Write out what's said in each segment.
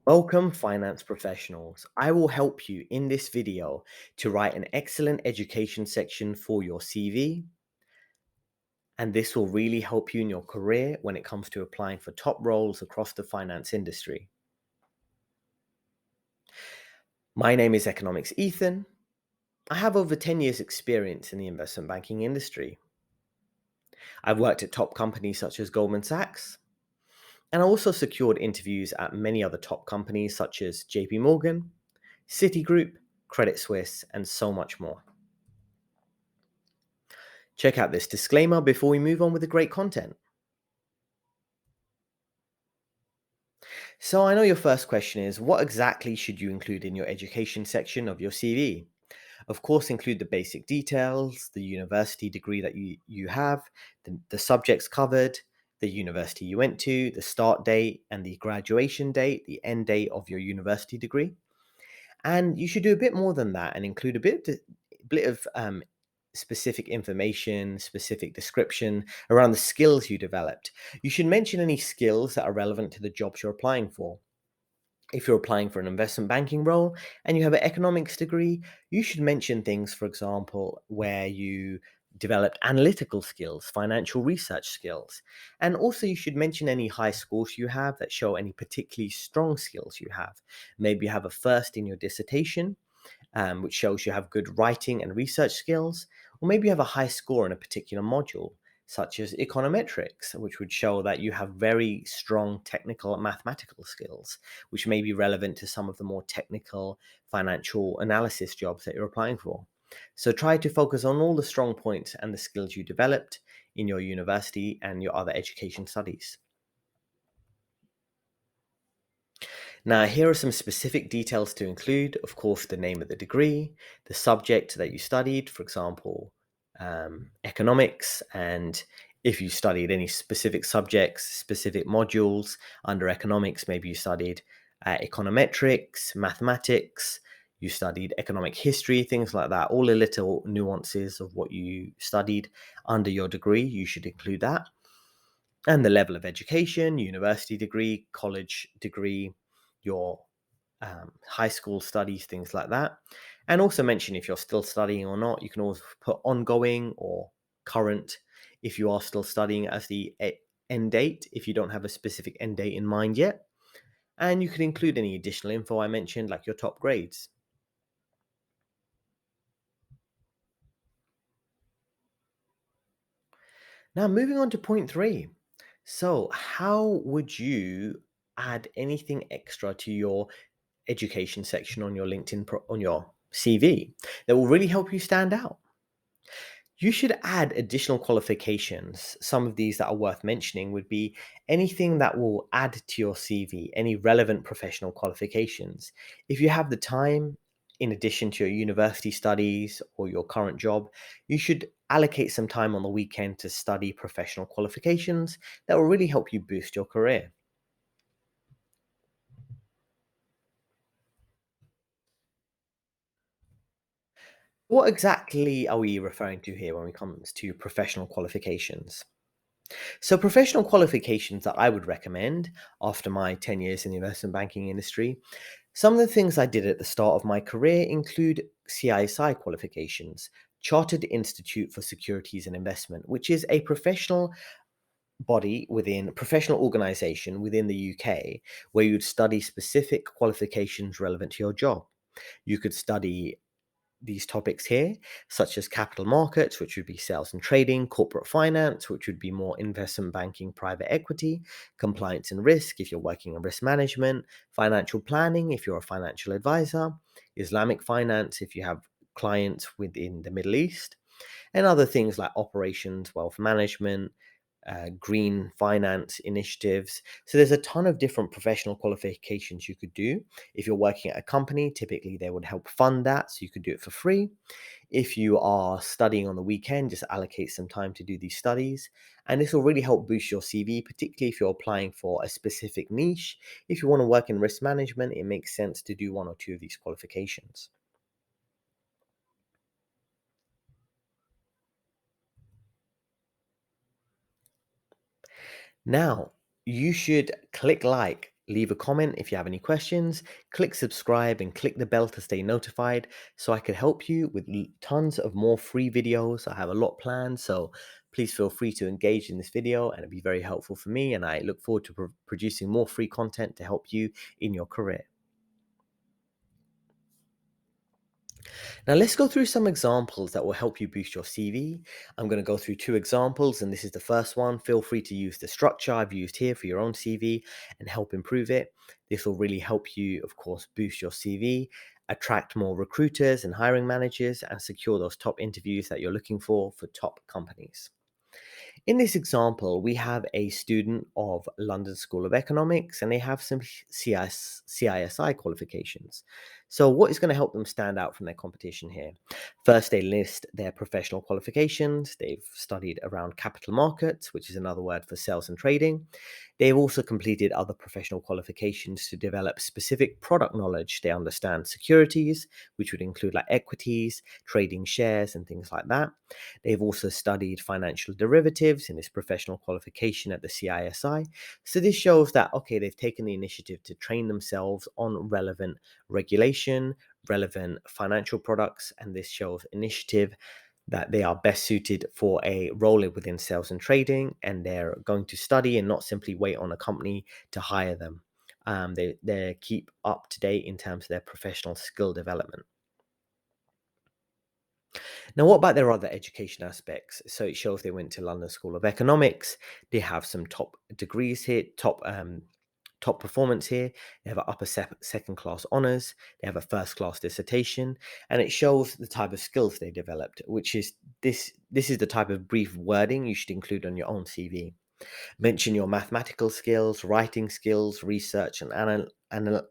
Welcome, finance professionals. I will help you in this video to write an excellent education section for your CV, and this will really help you in your career when it comes to applying for top roles across the finance industry. My name is Economics Ethan. I have over 10 years' experience in the investment banking industry. I've worked at top companies such as Goldman Sachs, and I also secured interviews at many other top companies such as JP Morgan, Citigroup, Credit Suisse, and so much more. Check out this disclaimer before we move on with the great content. So I know your first question is, what exactly should you include in your education section of your CV? Of course, include the basic details, the university degree that you have, the subjects covered, the university you went to, the start date and the graduation date, the end date of your university degree. And you should do a bit more than that and include a bit of specific information, specific description around the skills you developed. You should mention any skills that are relevant to the jobs you're applying for. If you're applying for an investment banking role and you have an economics degree, you should mention things, for example, where you developed analytical skills, financial research skills. And also, you should mention any high scores you have that show any particularly strong skills you have. Maybe you have a first in your dissertation, which shows you have good writing and research skills, or maybe you have a high score in a particular module, such as econometrics, which would show that you have very strong technical and mathematical skills, which may be relevant to some of the more technical financial analysis jobs that you're applying for. So try to focus on all the strong points and the skills you developed in your university and your other education studies. Now, here are some specific details to include. Of course, the name of the degree, the subject that you studied, for example, economics, and if you studied any specific subjects, specific modules under economics, maybe you studied econometrics, mathematics, you studied economic history, things like that. All the little nuances of what you studied under your degree, you should include that. And the level of education, university degree, college degree, your high school studies, things like that. And also mention if you're still studying or not. You can always put ongoing or current if you are still studying as the end date, if you don't have a specific end date in mind yet. And you can include any additional info I mentioned, like your top grades. Now, moving on to point 3. So, how would you add anything extra to your education section on your on your CV that will really help you stand out? You should add additional qualifications. Some of these that are worth mentioning would be anything that will add to your CV, any relevant professional qualifications. If you have the time, in addition to your university studies or your current job, you should allocate some time on the weekend to study professional qualifications that will really help you boost your career. What exactly are we referring to here when it comes to professional qualifications? So, professional qualifications that I would recommend after my 10 years in the investment banking industry, some of the things I did at the start of my career include CISI qualifications, Chartered Institute for Securities and Investment, which is a professional professional organization within the UK where you'd study specific qualifications relevant to your job. You could study these topics here, such as capital markets, which would be sales and trading, corporate finance, which would be more investment banking, private equity, compliance and risk, if you're working in risk management, financial planning, if you're a financial advisor, Islamic finance, if you have clients within the Middle East, and other things like operations, wealth management, green finance initiatives. So there's a ton of different professional qualifications you could do. If you're working at a company, typically they would help fund that, so you could do it for free. If you are studying on the weekend, just allocate some time to do these studies. And this will really help boost your CV, particularly if you're applying for a specific niche. If you want to work in risk management, it makes sense to do one or two of these qualifications. Now, you should click like Leave a comment if you have any questions, click subscribe and click the bell to stay notified so I can help you with tons of more free videos. I have a lot planned, so please feel free to engage in this video and it'll be very helpful for me, and I look forward to producing more free content to help you in your career. Now let's go through some examples that will help you boost your CV. I'm going to go through two examples, and this is the first one. Feel free to use the structure I've used here for your own CV and help improve it. This will really help you, of course, boost your CV, attract more recruiters and hiring managers, and secure those top interviews that you're looking for top companies. In this example, we have a student of London School of Economics, and they have some CISI qualifications. So what is going to help them stand out from their competition here? First, they list their professional qualifications. They've studied around capital markets, which is another word for sales and trading. They've also completed other professional qualifications to develop specific product knowledge. They understand securities, which would include like equities, trading shares, and things like that. They've also studied financial derivatives in this professional qualification at the CISI. So this shows that, okay, they've taken the initiative to train themselves on relevant regulation, relevant financial products, and this shows initiative that they are best suited for a role within sales and trading, and they're going to study and not simply wait on a company to hire them. They keep up to date in terms of their professional skill development. Now, what about their other education aspects? So it shows they went to London School of Economics. They have some top degrees here, top performance here. They have an upper second class honors. They have a first class dissertation, and it shows the type of skills they developed, which is this. This is the type of brief wording you should include on your own CV. Mention your mathematical skills, writing skills, research and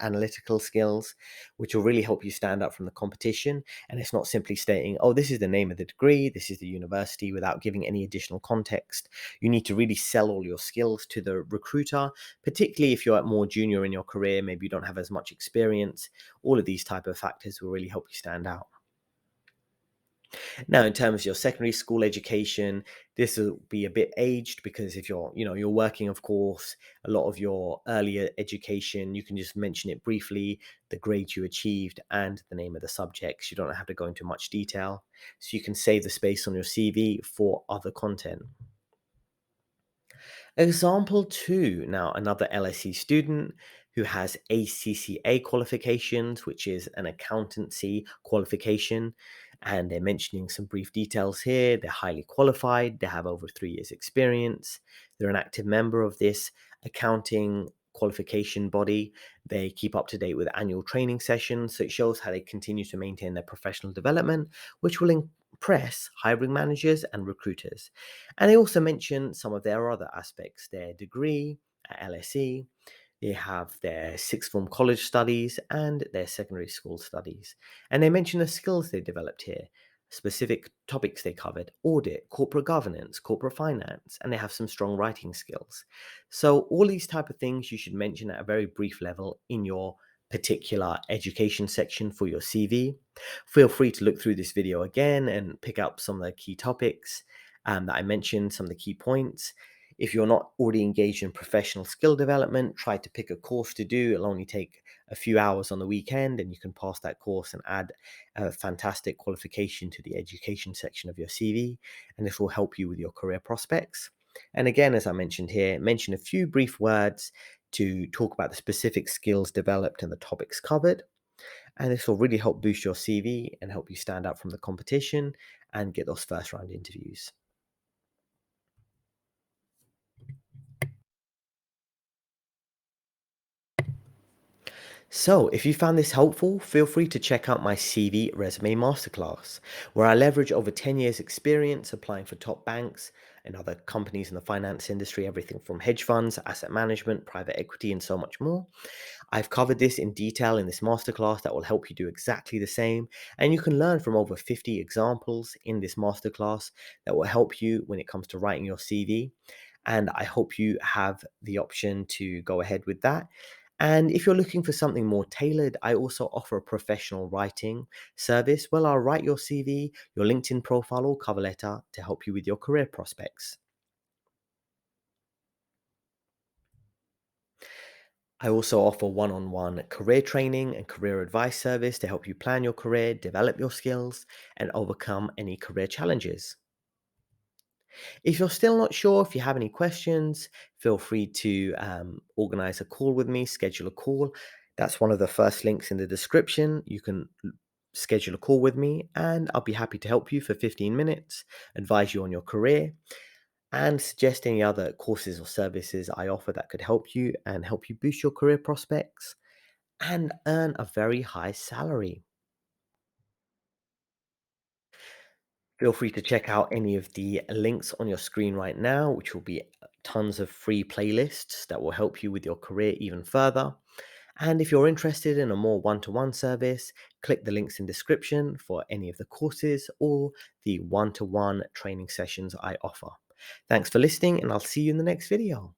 analytical skills, which will really help you stand out from the competition. And it's not simply stating, oh, this is the name of the degree, this is the university, without giving any additional context. You need to really sell all your skills to the recruiter, particularly if you're more junior in your career, maybe you don't have as much experience. All of these type of factors will really help you stand out. Now, in terms of your secondary school education, this will be a bit aged, because if you're working, of course, a lot of your earlier education, you can just mention it briefly, the grade you achieved and the name of the subjects. You don't have to go into much detail. So you can save the space on your CV for other content. Example 2, now another LSE student who has ACCA qualifications, which is an accountancy qualification, and they're mentioning some brief details here. They're highly qualified, they have over 3 years experience, they're an active member of this accounting qualification body. They keep up to date with annual training sessions, so it shows how they continue to maintain their professional development, which will impress hiring managers and recruiters. And they also mention some of their other aspects, their degree at LSE, they have their sixth form college studies and their secondary school studies. And they mention the skills they developed here, specific topics they covered: audit, corporate governance, corporate finance, and they have some strong writing skills. So all these type of things you should mention at a very brief level in your particular education section for your CV. Feel free to look through this video again and pick up some of the key topics that I mentioned, some of the key points. If you're not already engaged in professional skill development, try to pick a course to do. It'll only take a few hours on the weekend, and you can pass that course and add a fantastic qualification to the education section of your CV. And this will help you with your career prospects. And again, as I mentioned here, mention a few brief words to talk about the specific skills developed and the topics covered. And this will really help boost your CV and help you stand out from the competition and get those first round interviews. So, if you found this helpful, feel free to check out my CV Resume Masterclass, where I leverage over 10 years' experience applying for top banks and other companies in the finance industry, everything from hedge funds, asset management, private equity, and so much more. I've covered this in detail in this masterclass that will help you do exactly the same. And you can learn from over 50 examples in this masterclass that will help you when it comes to writing your CV. And I hope you have the option to go ahead with that. And if you're looking for something more tailored, I also offer a professional writing service. Well, I'll write your CV, your LinkedIn profile, or cover letter to help you with your career prospects. I also offer one on one career training and career advice service to help you plan your career, develop your skills, and overcome any career challenges. If you're still not sure, if you have any questions, feel free to organize a call with me, schedule a call. That's one of the first links in the description. You can schedule a call with me, and I'll be happy to help you for 15 minutes, advise you on your career, and suggest any other courses or services I offer that could help you and help you boost your career prospects and earn a very high salary. Feel free to check out any of the links on your screen right now, which will be tons of free playlists that will help you with your career even further. And if you're interested in a more one-to-one service, click the links in description for any of the courses or the one-to-one training sessions I offer. Thanks for listening, and I'll see you in the next video.